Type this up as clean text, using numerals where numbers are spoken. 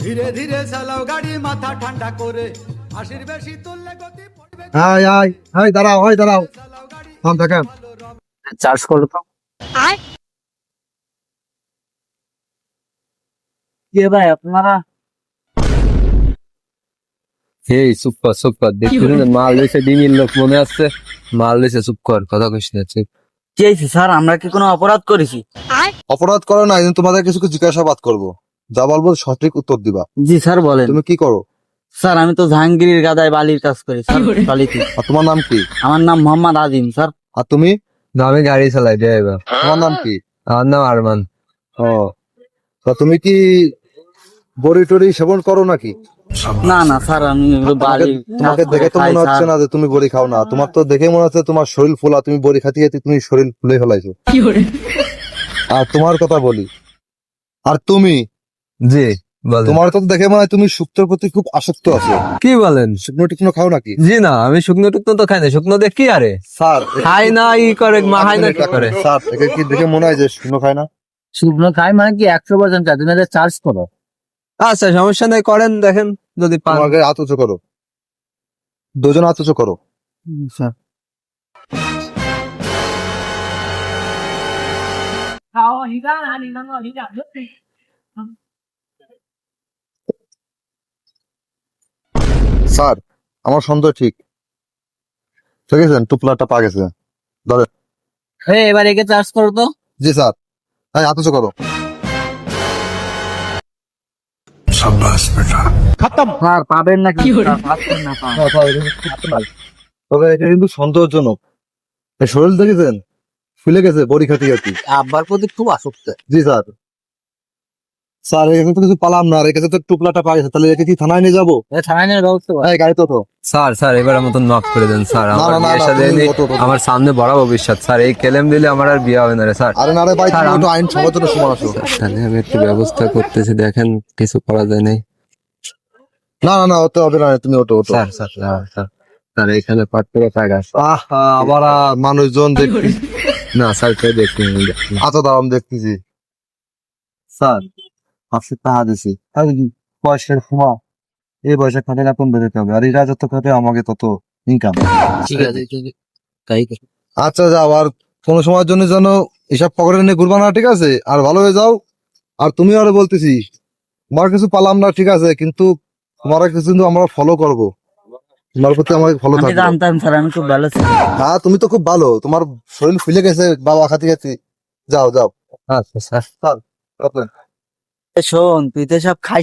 ধীরে ধীরে চালাও গাড়ি মাথা ঠান্ডা করে আশির বেশি তুললে গতি পড়বে হাই হাই হাই দাঁড়াও চালাও গাড়ি থাম দেখেন চার্জ করো তো। কে ভাই আপনারা? এই চুপ কর দেখছি না মাল লইছে ডিমির লোক মনে আছে মাল লইছে চুপ কর কথা কইস না চুপ। কি হয়েছে স্যার, আমরা কি কোনো অপরাধ করেছি? অপরাধ করো না, কিন্তু তোমাদের কিছু জিজ্ঞাসাবাদ করবো, যা বলবো সঠিক উত্তর দিবা। জি স্যার বলেন। তুমি কি করো? স্যার আমি তো জাহাঙ্গীরের গাদায় বালির কাজ করি স্যার, বালিতে। আর তোমার নাম কি? আমার নাম মোহাম্মদ আজিম স্যার। আর তুমি? না আমি গাড়ি চালাই ড্রাইভার। তোমার নাম কি? আমার নাম আরমান। ও, তা তুমি কি বড়ি টড়ি সেবন করো নাকি? না না স্যার, আমি বালি তোমাকে দেখে তো মনে হচ্ছে না যে তুমি বড়ি খাও না, তোমার তো দেখে মনে হচ্ছে তোমার শরীর ফুলা, তুমি বড়ি খাতে খাতে তুমি শরীর ফুলে ফেলাইছো। আর তোমার কথা বলি, আর তুমি জি বলেন। তোমার তো দেখে মনে হয় তুমি শুক্তোর প্রতি খুব আসক্ত আছো। কি বলেন? শুকনো টিকনো খাও নাকি? জি না, আমি শুকনো টুকনো তো খাই না। শুকনো দেখ কি আরে স্যার খাই না ই করে মাহাই না কি করে? স্যার একে কি দেখে মনে হয় যে শুকনো খায় না? শুকনো খাই মানে কি 100% চাই, তুমি চার্জ করো। আচ্ছা সমস্যা নেই, করেন দেখেন যদি পান। তোমাকে হাত উঁচু করো, দুজন হাত উঁচু করো। স্যার স্যার আমার সন্দেহ ঠিক আছে, টুপলাটা পা গেছে। ধরে এবার একে চার্জ করো তো। জি স্যার, হ্যাঁ হাত উঁচু করো। স্যার পাবেন না কি? পাচ্ছেন না স্যার। তবে এটা কিন্তু সন্দেহজনক। এই শরীর দেখেছেন ফুলে গেছে বড়ি খাতে খাতে। আব্বার প্রতি খুব আসক্ত। জি স্যার। স্যার এখানে তো কিছু পালাম না, আর এখানে তো টুপলাটা পা গেছে, তাহলে একে কি থানায় নিয়ে যাবো? থানায় নিয়ে ব্যবস্থা করো। এই গাড়ি তো তো স্যার এবারের মতন নক করে দেন স্যার। আমার না, বিয়ের না, সাথে তুমি এনে ওঠো, ওঠো। আমার সামনে বড় ভবিষ্যৎ স্যার, এই কেলেম দিলে আমার আর বিয়ে হবে না রে স্যার। আরে না রে ভাই, স্যার, তুমি তো আইন সমাজের সমান আছো। তাহলে আমি একটু ব্যবস্থা করতেছি, দেখেন কিছু করা যায় নাই। না না না, ওতে হবে না, তুমি ওঠো ওঠো। স্যার এখানে পাট্টরা টাকা আছে। আবার মানুষজন দেখছি। না স্যার তাই দেখি আচ্ছা দাম দেখতেছি। স্যার 500 টাকা দিছি, আর কি পয়সার ফুমা, এই পয়সা খাতে না কম বেরোতে হবে, আর এরা যত খাতে আমাকে তত ইনকাম। ঠিক আছে তাই করো। আচ্ছা যাও, আর কোনো সময়ের জন্য যেন এসব পকেটে নিয়ে ঘুরবা না, ঠিক আছে? আর ভালো হয়ে যাও। আর তুমি আরো বলতেছি, তোমার কিছু পালাম না, ঠিক আছে, কিন্তু তোমার কিছু কিন্তু আমরা ফলো করবো, তোমার প্রতি আমাকে ফলো আমি থাকবে। জানতাম স্যার, আমি খুব ভালো ছিলাম। হ্যাঁ তুমি তো খুব ভালো, তোমার শরীর ফুলে গেছে বাবা খাতে খাতে। যাও যাও। আচ্ছা স্যার। স্যার রাখলেন। শোন, তুই তো সব খাইস